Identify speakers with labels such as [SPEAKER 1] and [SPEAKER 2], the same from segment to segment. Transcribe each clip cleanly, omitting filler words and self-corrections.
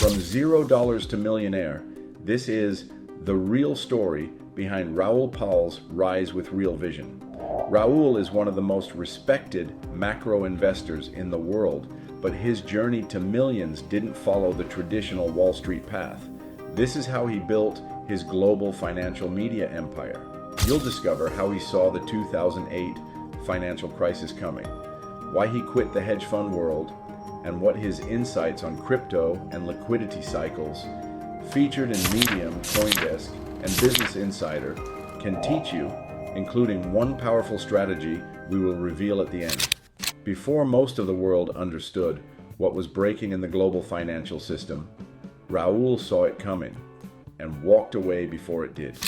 [SPEAKER 1] From $0 to millionaire, this is the real story behind Raoul Pal's rise with real vision. Raoul is one of the most respected macro investors in the world, but his journey to millions didn't follow the traditional Wall Street path. This is how he built his global financial media empire. You'll discover how he saw the 2008 financial crisis coming, why he quit the hedge fund world, and what his insights on crypto and liquidity cycles, featured in Medium, CoinDesk, and Business Insider, can teach you, including one powerful strategy we will reveal at the end. Before most of the world understood what was breaking in the global financial system, Raoul saw it coming and walked away before it did.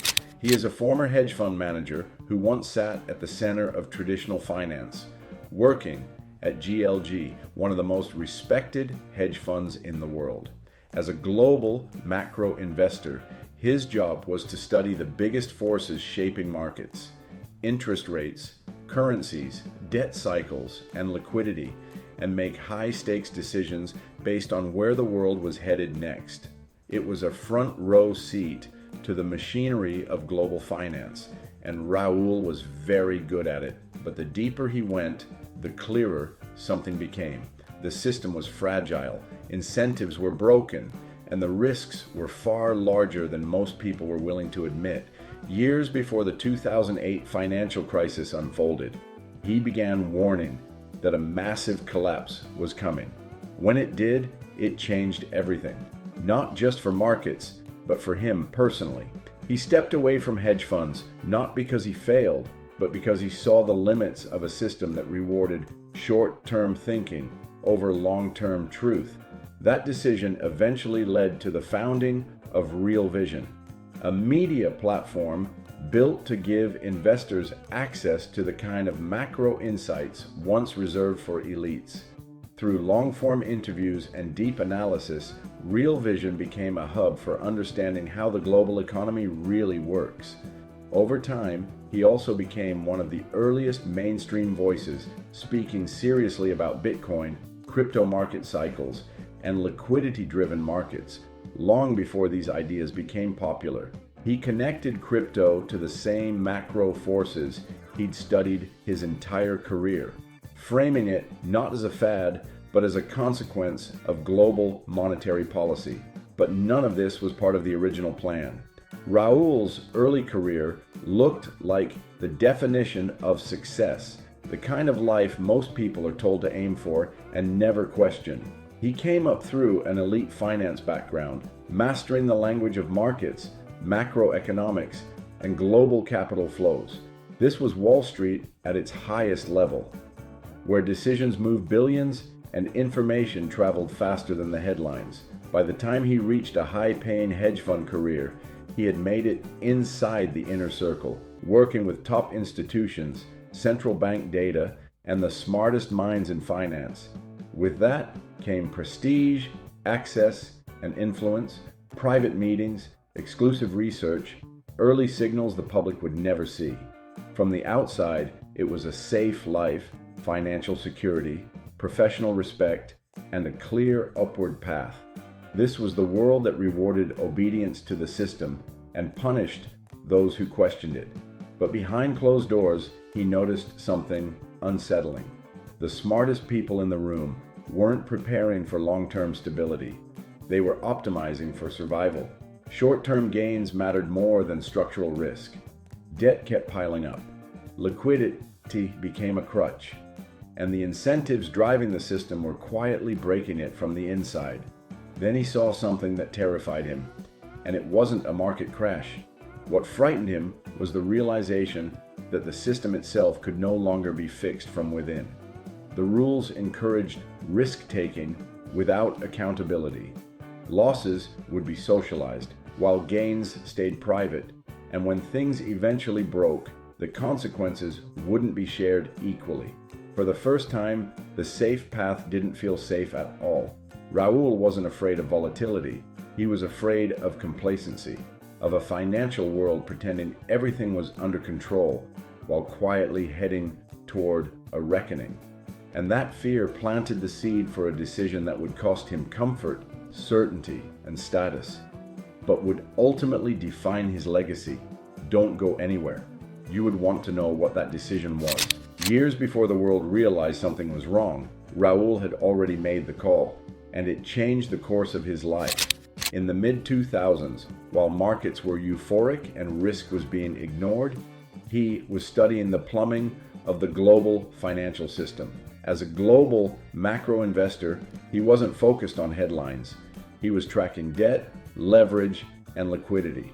[SPEAKER 1] He is a former hedge fund manager who once sat at the center of traditional finance, working at GLG, one of the most respected hedge funds in the world. As a global macro investor, his job was to study the biggest forces shaping markets: interest rates, currencies, debt cycles, and liquidity, and make high-stakes decisions based on where the world was headed next. It was a front-row seat to the machinery of global finance, and Raoul was very good at it. But the deeper he went, the clearer something became. The system was fragile, incentives were broken, and the risks were far larger than most people were willing to admit. Years before the 2008 financial crisis unfolded, he began warning that a massive collapse was coming. When it did, it changed everything, not just for markets, but for him personally. He stepped away from hedge funds, not because he failed, but because he saw the limits of a system that rewarded short-term thinking over long-term truth. That decision eventually led to the founding of Real Vision, a media platform built to give investors access to the kind of macro insights once reserved for elites. Through long-form interviews and deep analysis, Real Vision became a hub for understanding how the global economy really works. Over time, he also became one of the earliest mainstream voices speaking seriously about Bitcoin, crypto market cycles, and liquidity-driven markets, long before these ideas became popular. He connected crypto to the same macro forces he'd studied his entire career, framing it not as a fad, but as a consequence of global monetary policy. But none of this was part of the original plan. Raoul's early career looked like the definition of success, the kind of life most people are told to aim for and never question. He came up through an elite finance background, mastering the language of markets, macroeconomics, and global capital flows. This was Wall Street at its highest level, where decisions moved billions and information traveled faster than the headlines. By the time he reached a high-paying hedge fund career, he had made it inside the inner circle, working with top institutions, central bank data, and the smartest minds in finance. With that came prestige, access, and influence, private meetings, exclusive research, early signals the public would never see. From the outside, it was a safe life, financial security, professional respect, and a clear upward path. This was the world that rewarded obedience to the system and punished those who questioned it. But behind closed doors, he noticed something unsettling. The smartest people in the room weren't preparing for long-term stability. They were optimizing for survival. Short-term gains mattered more than structural risk. Debt kept piling up. Liquidity became a crutch, and the incentives driving the system were quietly breaking it from the inside. Then he saw something that terrified him, and it wasn't a market crash. What frightened him was the realization that the system itself could no longer be fixed from within. The rules encouraged risk-taking without accountability. Losses would be socialized, while gains stayed private, and when things eventually broke, the consequences wouldn't be shared equally. For the first time, the safe path didn't feel safe at all. Raoul wasn't afraid of volatility. He was afraid of complacency, of a financial world pretending everything was under control while quietly heading toward a reckoning. And that fear planted the seed for a decision that would cost him comfort certainty, and status, but would ultimately define his legacy. Don't go anywhere. You would want to know what that decision was. Years before the world realized something was wrong, Raoul had already made the call, and it changed the course of his life. In the mid-2000s, while markets were euphoric and risk was being ignored, he was studying the plumbing of the global financial system. As a global macro investor, he wasn't focused on headlines. He was tracking debt, leverage, and liquidity.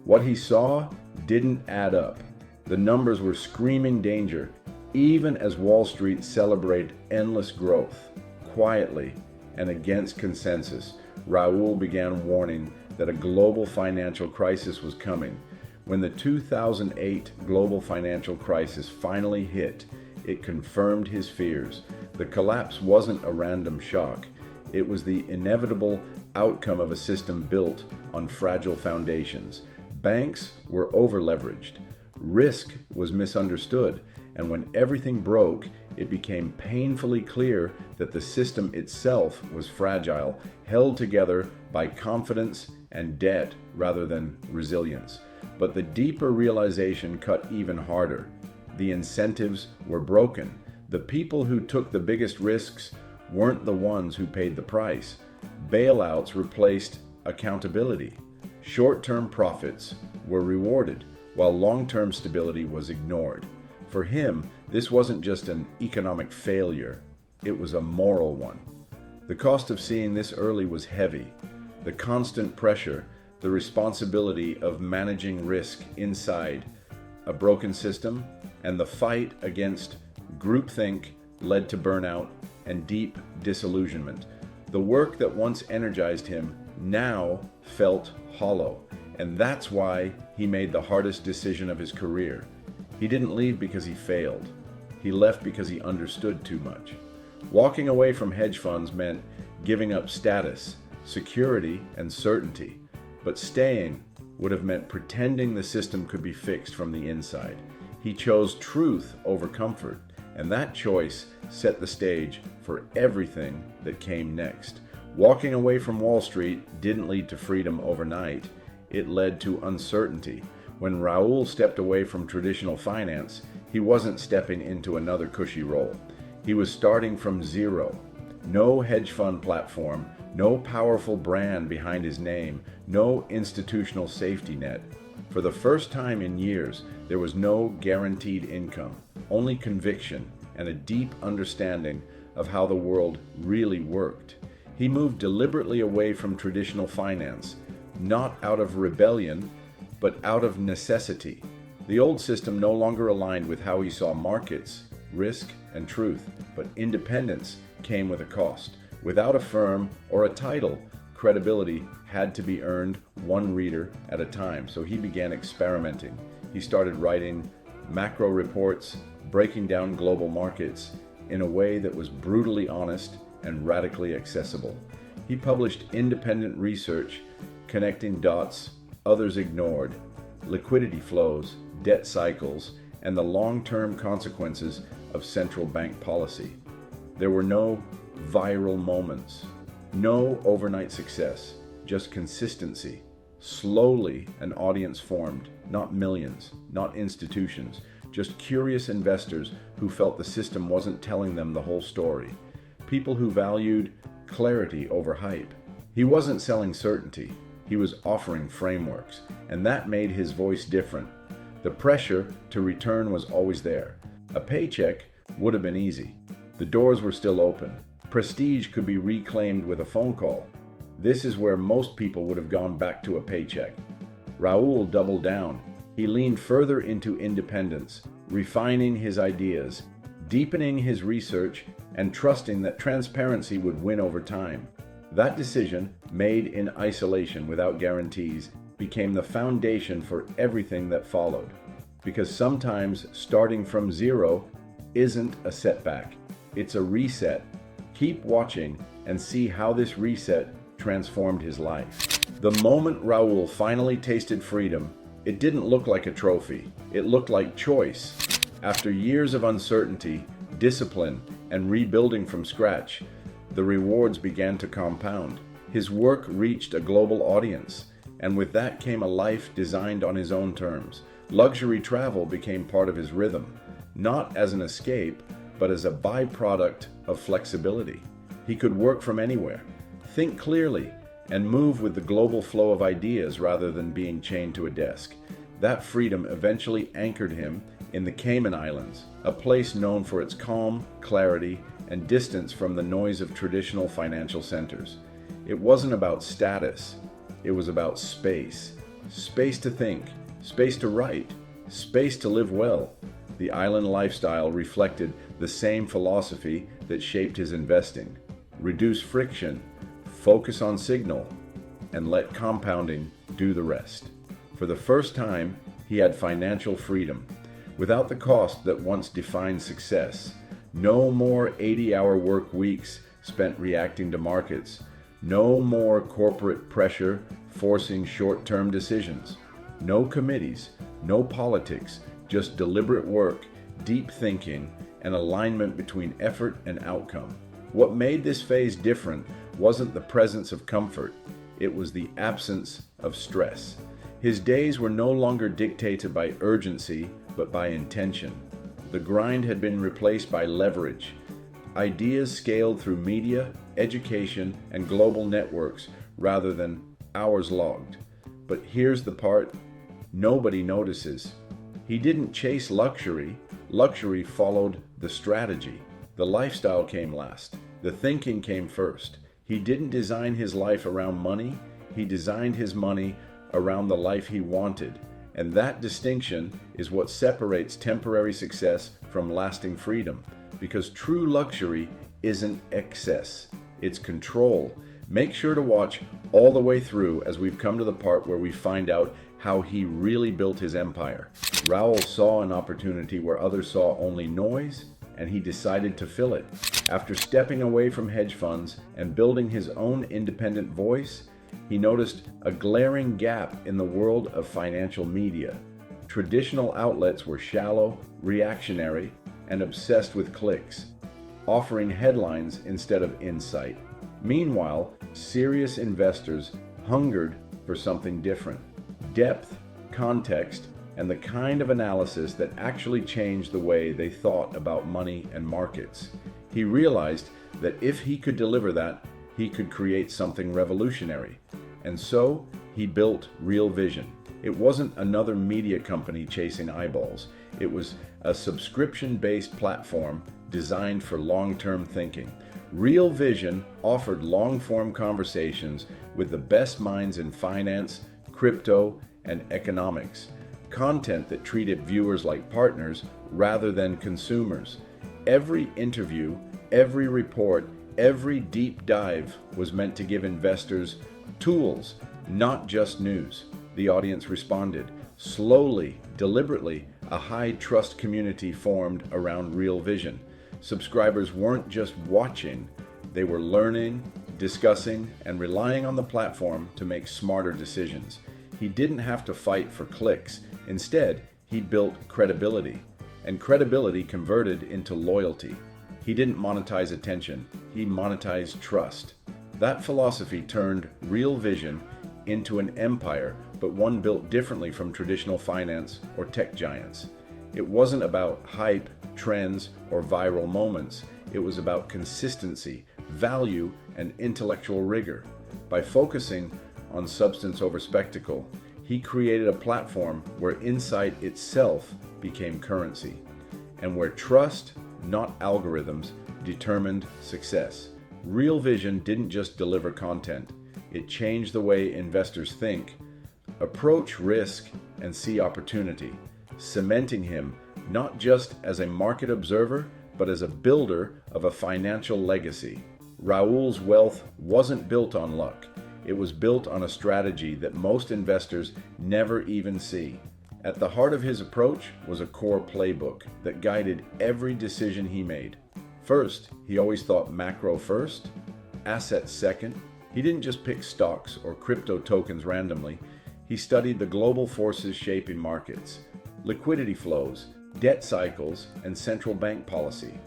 [SPEAKER 1] What he saw didn't add up. The numbers were screaming danger, even as Wall Street celebrated endless growth. Quietly and against consensus, Raoul began warning that a global financial crisis was coming. When the 2008 global financial crisis finally hit, it confirmed his fears. The collapse wasn't a random shock. It was the inevitable outcome of a system built on fragile foundations. Banks were over-leveraged. Risk was misunderstood. And when everything broke, it became painfully clear that the system itself was fragile, held together by confidence and debt rather than resilience. But the deeper realization cut even harder. The incentives were broken. The people who took the biggest risks weren't the ones who paid the price. Bailouts replaced accountability. Short-term profits were rewarded, while long-term stability was ignored. For him, this wasn't just an economic failure, it was a moral one. The cost of seeing this early was heavy. The constant pressure, the responsibility of managing risk inside a broken system, and the fight against groupthink led to burnout and deep disillusionment. The work that once energized him now felt hollow, and that's why he made the hardest decision of his career. He didn't leave because he failed. He left because he understood too much. Walking away from hedge funds meant giving up status, security, and certainty. But staying would have meant pretending the system could be fixed from the inside. He chose truth over comfort, and that choice set the stage for everything that came next. Walking away from Wall Street didn't lead to freedom overnight. It led to uncertainty. When Raoul stepped away from traditional finance, he wasn't stepping into another cushy role. He was starting from zero. No hedge fund platform, no powerful brand behind his name, no institutional safety net. For the first time in years, there was no guaranteed income, only conviction and a deep understanding of how the world really worked. He moved deliberately away from traditional finance, not out of rebellion, but out of necessity. The old system no longer aligned with how he saw markets, risk, and truth, but independence came with a cost. Without a firm or a title, credibility had to be earned one reader at a time, so he began experimenting. He started writing macro reports, breaking down global markets in a way that was brutally honest and radically accessible. He published independent research, connecting dots others ignored: liquidity flows, debt cycles, and the long-term consequences of central bank policy. There were no viral moments, no overnight success, just consistency. Slowly, an audience formed, not millions, not institutions, just curious investors who felt the system wasn't telling them the whole story. People who valued clarity over hype. He wasn't selling certainty. He was offering frameworks, and that made his voice different. The pressure to return was always there. A paycheck would have been easy. The doors were still open. Prestige could be reclaimed with a phone call. This is where most people would have gone back to a paycheck. Raoul doubled down. He leaned further into independence, refining his ideas, deepening his research, and trusting that transparency would win over time. That decision, made in isolation without guarantees, became the foundation for everything that followed. Because sometimes starting from zero isn't a setback, it's a reset. Keep watching and see how this reset transformed his life. The moment Raoul finally tasted freedom, it didn't look like a trophy. It looked like choice. After years of uncertainty, discipline, and rebuilding from scratch, the rewards began to compound. His work reached a global audience, and with that came a life designed on his own terms. Luxury travel became part of his rhythm, not as an escape, but as a byproduct of flexibility. He could work from anywhere, think clearly, and move with the global flow of ideas rather than being chained to a desk. That freedom eventually anchored him in the Cayman Islands, a place known for its calm, clarity, and distance from the noise of traditional financial centers. It wasn't about status, it was about space. Space to think, space to write, space to live well. The island lifestyle reflected the same philosophy that shaped his investing. Reduce friction, focus on signal, and let compounding do the rest. For the first time, he had financial freedom, without the cost that once defined success. No more 80-hour work weeks spent reacting to markets. No more corporate pressure forcing short-term decisions. No committees, no politics, just deliberate work, deep thinking, and alignment between effort and outcome. What made this phase different wasn't the presence of comfort, it was the absence of stress. His days were no longer dictated by urgency, but by intention. The grind had been replaced by leverage. Ideas scaled through media, education, and global networks rather than hours logged. But here's the part nobody notices. He didn't chase luxury. Luxury followed the strategy. The lifestyle came last. The thinking came first. He didn't design his life around money. He designed his money around the life he wanted. And that distinction is what separates temporary success from lasting freedom. Because true luxury isn't excess, it's control. Make sure to watch all the way through as we've come to the part where we find out how he really built his empire. Raoul saw an opportunity where others saw only noise, and he decided to fill it. After stepping away from hedge funds and building his own independent voice, he noticed a glaring gap in the world of financial media. Traditional outlets were shallow, reactionary, and obsessed with clicks, offering headlines instead of insight. Meanwhile, serious investors hungered for something different: depth, context, and the kind of analysis that actually changed the way they thought about money and markets. He realized that if he could deliver that, he could create something revolutionary. And so, he built Real Vision. It wasn't another media company chasing eyeballs. It was a subscription-based platform designed for long-term thinking. Real Vision offered long-form conversations with the best minds in finance, crypto, and economics. Content that treated viewers like partners rather than consumers. Every interview, every report, every deep dive was meant to give investors tools, not just news. The audience responded. Slowly, deliberately, a high-trust community formed around Real Vision. Subscribers weren't just watching, they were learning, discussing, and relying on the platform to make smarter decisions. He didn't have to fight for clicks. Instead, he built credibility, and credibility converted into loyalty. He didn't monetize attention, he monetized trust. That philosophy turned Real Vision into an empire, but one built differently from traditional finance or tech giants. It wasn't about hype, trends, or viral moments. It was about consistency, value, and intellectual rigor. By focusing on substance over spectacle, he created a platform where insight itself became currency, and where trust, not algorithms, determined success. Real Vision didn't just deliver content, it changed the way investors think, approach risk, and see opportunity, cementing him not just as a market observer, but as a builder of a financial legacy. Raoul's wealth wasn't built on luck. It was built on a strategy that most investors never even see. At the heart of his approach was a core playbook that guided every decision he made. First, he always thought macro first, assets second. He didn't just pick stocks or crypto tokens randomly. He studied the global forces shaping markets, liquidity flows, debt cycles, and central bank policy.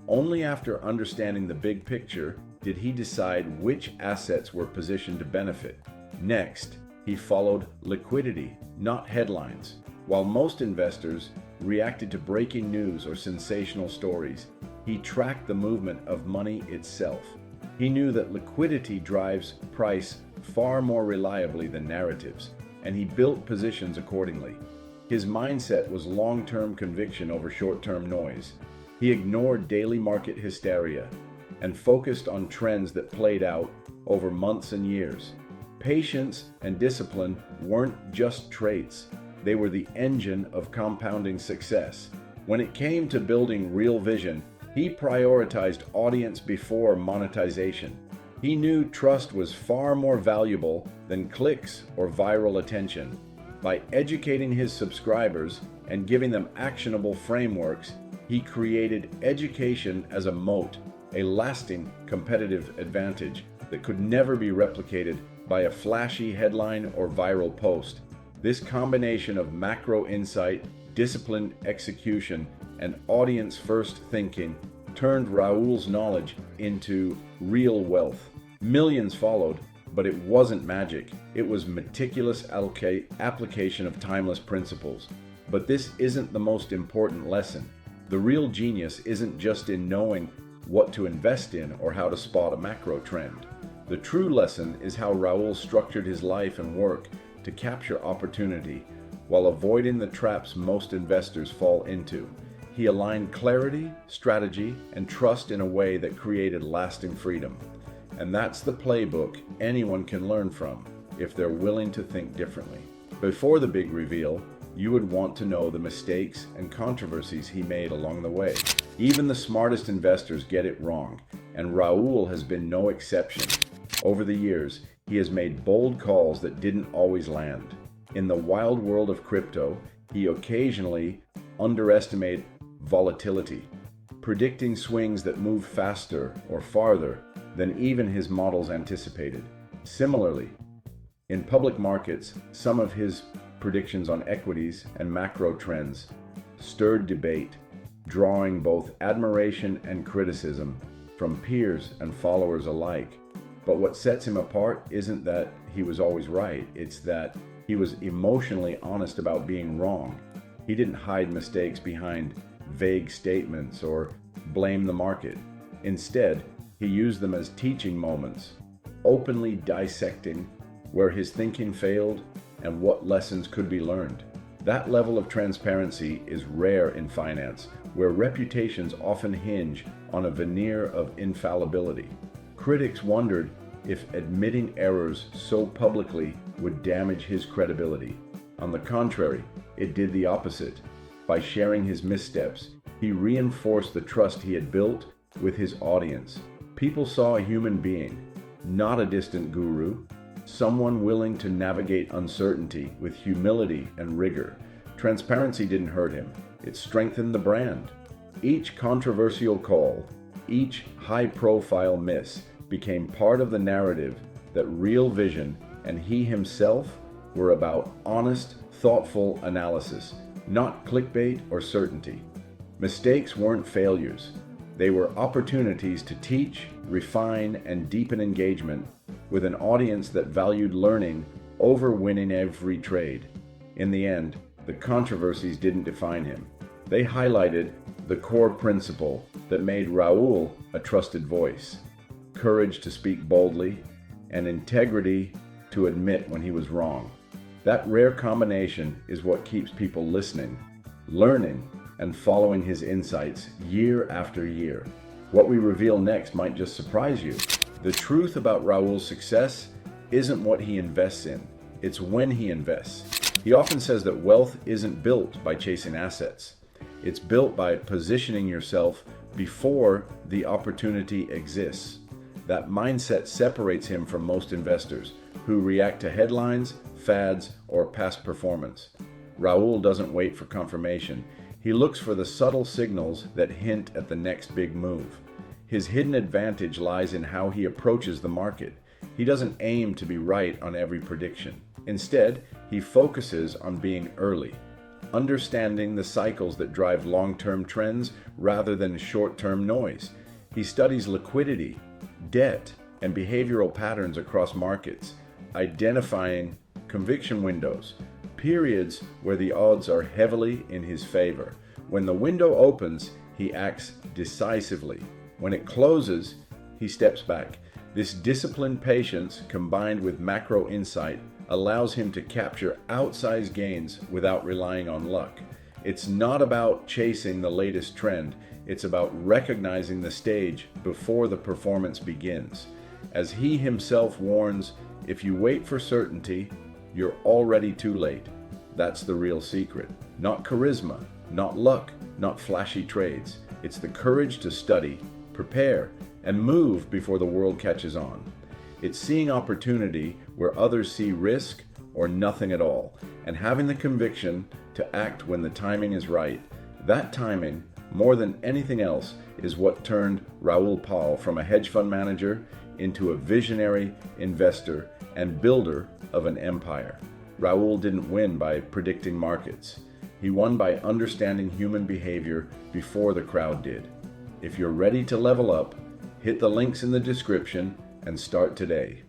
[SPEAKER 1] Only after understanding the big picture did he decide which assets were positioned to benefit. Next, he followed liquidity, not headlines. While most investors reacted to breaking news or sensational stories, he tracked the movement of money itself. He knew that liquidity drives price far more reliably than narratives, and he built positions accordingly. His mindset was long-term conviction over short-term noise. He ignored daily market hysteria and focused on trends that played out over months and years. Patience and discipline weren't just traits, they were the engine of compounding success. When it came to building real vision, he prioritized audience before monetization. He knew trust was far more valuable than clicks or viral attention. By educating his subscribers and giving them actionable frameworks, he created education as a moat, a lasting competitive advantage that could never be replicated by a flashy headline or viral post. This combination of macro insight, disciplined execution, and audience-first thinking turned Raoul's knowledge into real wealth. Millions followed, but it wasn't magic. It was meticulous application of timeless principles. But this isn't the most important lesson. The real genius isn't just in knowing what to invest in or how to spot a macro trend. The true lesson is how Raoul structured his life and work to capture opportunity while avoiding the traps most investors fall into. He aligned clarity, strategy, and trust in a way that created lasting freedom. And that's the playbook anyone can learn from if they're willing to think differently. Before the big reveal, you would want to know the mistakes and controversies he made along the way. Even the smartest investors get it wrong, and Raoul has been no exception. Over the years, he has made bold calls that didn't always land. In the wild world of crypto, he occasionally underestimated volatility, predicting swings that move faster or farther than even his models anticipated. Similarly, in public markets, some of his predictions on equities and macro trends stirred debate, drawing both admiration and criticism from peers and followers alike. But what sets him apart isn't that he was always right, it's that he was emotionally honest about being wrong. He didn't hide mistakes behind vague statements or blame the market. Instead, he used them as teaching moments, openly dissecting where his thinking failed and what lessons could be learned. That level of transparency is rare in finance, where reputations often hinge on a veneer of infallibility. Critics wondered if admitting errors so publicly would damage his credibility. On the contrary, it did the opposite. By sharing his missteps, he reinforced the trust he had built with his audience. People saw a human being, not a distant guru, someone willing to navigate uncertainty with humility and rigor. Transparency didn't hurt him, it strengthened the brand. Each controversial call, each high-profile miss became part of the narrative that Real Vision and he himself were about honest, thoughtful analysis, not clickbait or certainty. Mistakes weren't failures. They were opportunities to teach, refine, and deepen engagement with an audience that valued learning over winning every trade. In the end, the controversies didn't define him. They highlighted the core principle that made Raoul a trusted voice: courage to speak boldly and integrity to admit when he was wrong. That rare combination is what keeps people listening, learning, and following his insights year after year. What we reveal next might just surprise you. The truth about Raoul's success isn't what he invests in, it's when he invests. He often says that wealth isn't built by chasing assets. It's built by positioning yourself before the opportunity exists. That mindset separates him from most investors who react to headlines, fads, or past performance. Raoul doesn't wait for confirmation. He looks for the subtle signals that hint at the next big move. His hidden advantage lies in how he approaches the market. He doesn't aim to be right on every prediction. Instead, he focuses on being early, understanding the cycles that drive long-term trends rather than short-term noise. He studies liquidity, debt, and behavioral patterns across markets, identifying conviction windows, periods where the odds are heavily in his favor. When the window opens, he acts decisively. When it closes, he steps back. This disciplined patience, combined with macro insight, allows him to capture outsized gains without relying on luck. It's not about chasing the latest trend, it's about recognizing the stage before the performance begins. As he himself warns, if you wait for certainty, you're already too late. That's the real secret. Not charisma, not luck, not flashy trades. It's the courage to study, prepare, and move before the world catches on. It's seeing opportunity where others see risk or nothing at all, and having the conviction to act when the timing is right. That timing, more than anything else, is what turned Raoul Pal from a hedge fund manager into a visionary investor and builder of an empire. Raoul didn't win by predicting markets. He won by understanding human behavior before the crowd did. If you're ready to level up, hit the links in the description and start today.